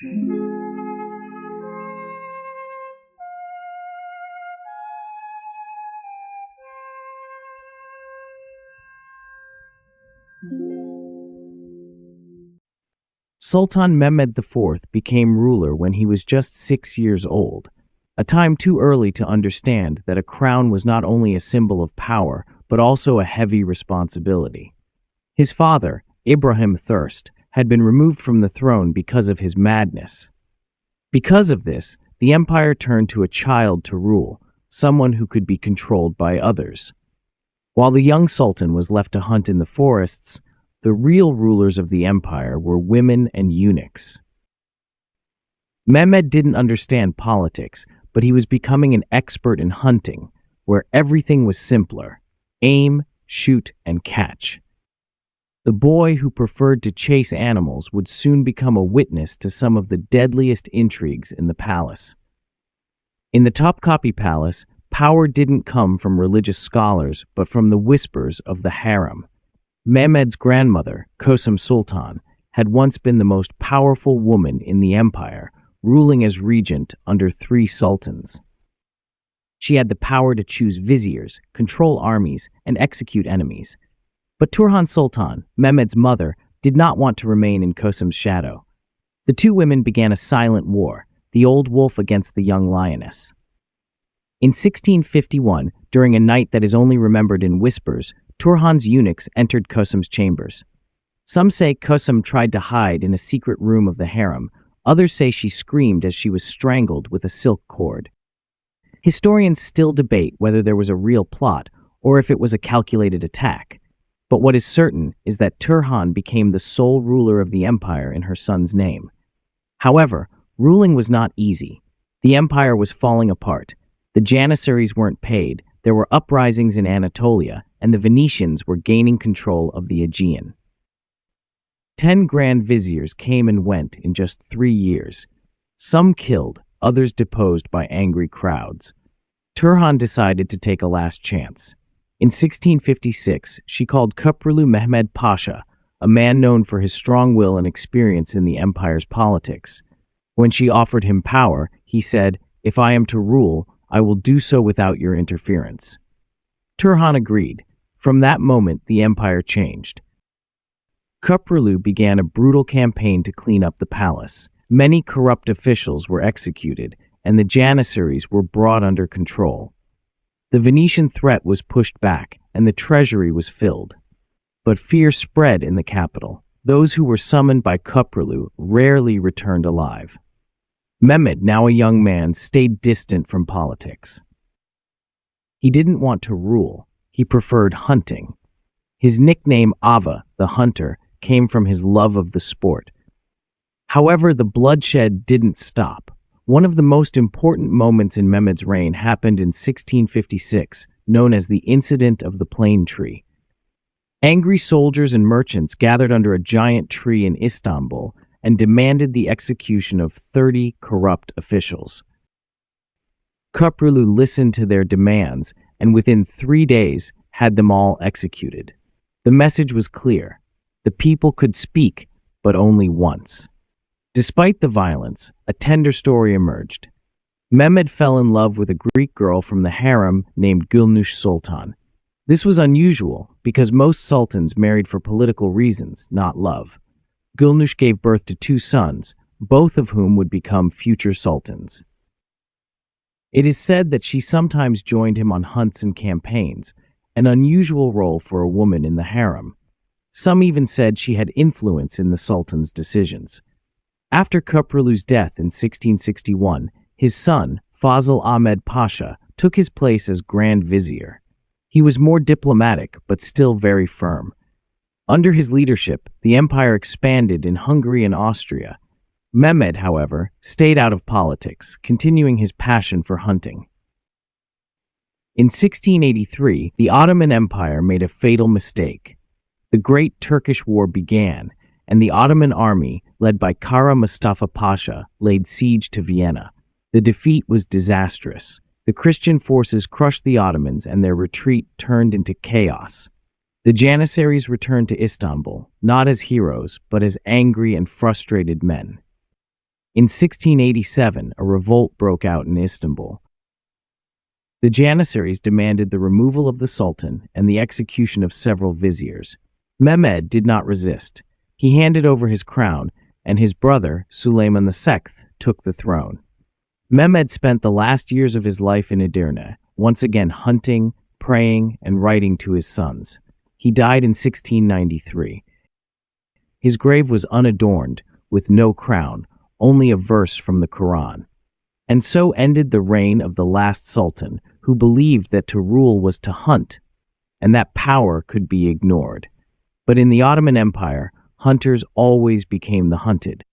Sultan Mehmed IV became ruler when he was just 6 years old, a time too early to understand that a crown was not only a symbol of power, but also a heavy responsibility. His father, Ibrahim Thirst, had been removed from the throne because of his madness. Because of this, the empire turned to a child to rule, someone who could be controlled by others. While the young sultan was left to hunt in the forests, the real rulers of the empire were women and eunuchs. Mehmed didn't understand politics, but he was becoming an expert in hunting, where everything was simpler: aim, shoot, and catch. The boy who preferred to chase animals would soon become a witness to some of the deadliest intrigues in the palace. In the Topkapi Palace, power didn't come from religious scholars, but from the whispers of the harem. Mehmed's grandmother, Kosum Sultan, had once been the most powerful woman in the empire, ruling as regent under 3 sultans. She had the power to choose viziers, control armies, and execute enemies. But Turhan Sultan, Mehmed's mother, did not want to remain in Kosum's shadow. The 2 women began a silent war, the old wolf against the young lioness. In 1651, during a night that is only remembered in whispers, Turhan's eunuchs entered Kosum's chambers. Some say Kosum tried to hide in a secret room of the harem. Others say she screamed as she was strangled with a silk cord. Historians still debate whether there was a real plot or if it was a calculated attack. But what is certain is that Turhan became the sole ruler of the empire in her son's name. However, ruling was not easy. The empire was falling apart. The Janissaries weren't paid, there were uprisings in Anatolia, and the Venetians were gaining control of the Aegean. 10 grand viziers came and went in just 3 years. Some killed, others deposed by angry crowds. Turhan decided to take a last chance. In 1656, she called Kuprulu Mehmed Pasha, a man known for his strong will and experience in the empire's politics. When she offered him power, he said, "If I am to rule, I will do so without your interference." Turhan agreed. From that moment, the empire changed. Kuprulu began a brutal campaign to clean up the palace. Many corrupt officials were executed, and the Janissaries were brought under control. The Venetian threat was pushed back, and the treasury was filled. But fear spread in the capital. Those who were summoned by Kuprulu rarely returned alive. Mehmed, now a young man, stayed distant from politics. He didn't want to rule. He preferred hunting. His nickname, Ava, the Hunter, came from his love of the sport. However, the bloodshed didn't stop. One of the most important moments in Mehmed's reign happened in 1656, known as the Incident of the Plane Tree. Angry soldiers and merchants gathered under a giant tree in Istanbul and demanded the execution of 30 corrupt officials. Kuprulu listened to their demands and within 3 days had them all executed. The message was clear. The people could speak, but only once. Despite the violence, a tender story emerged. Mehmed fell in love with a Greek girl from the harem named Gülnush Sultan. This was unusual because most sultans married for political reasons, not love. Gülnush gave birth to 2 sons, both of whom would become future sultans. It is said that she sometimes joined him on hunts and campaigns, an unusual role for a woman in the harem. Some even said she had influence in the sultan's decisions. After Kuprulu's death in 1661, his son, Fazıl Ahmed Pasha, took his place as Grand Vizier. He was more diplomatic, but still very firm. Under his leadership, the empire expanded in Hungary and Austria. Mehmed, however, stayed out of politics, continuing his passion for hunting. In 1683, the Ottoman Empire made a fatal mistake. The Great Turkish War began, and the Ottoman army, led by Kara Mustafa Pasha, laid siege to Vienna. The defeat was disastrous. The Christian forces crushed the Ottomans, and their retreat turned into chaos. The Janissaries returned to Istanbul, not as heroes, but as angry and frustrated men. In 1687, a revolt broke out in Istanbul. The Janissaries demanded the removal of the Sultan and the execution of several viziers. Mehmed did not resist. He handed over his crown, and his brother, Suleiman II, took the throne. Mehmed spent the last years of his life in Edirne, once again hunting, praying, and writing to his sons. He died in 1693. His grave was unadorned, with no crown, only a verse from the Quran. And so ended the reign of the last sultan, who believed that to rule was to hunt, and that power could be ignored. But in the Ottoman Empire, hunters always became the hunted.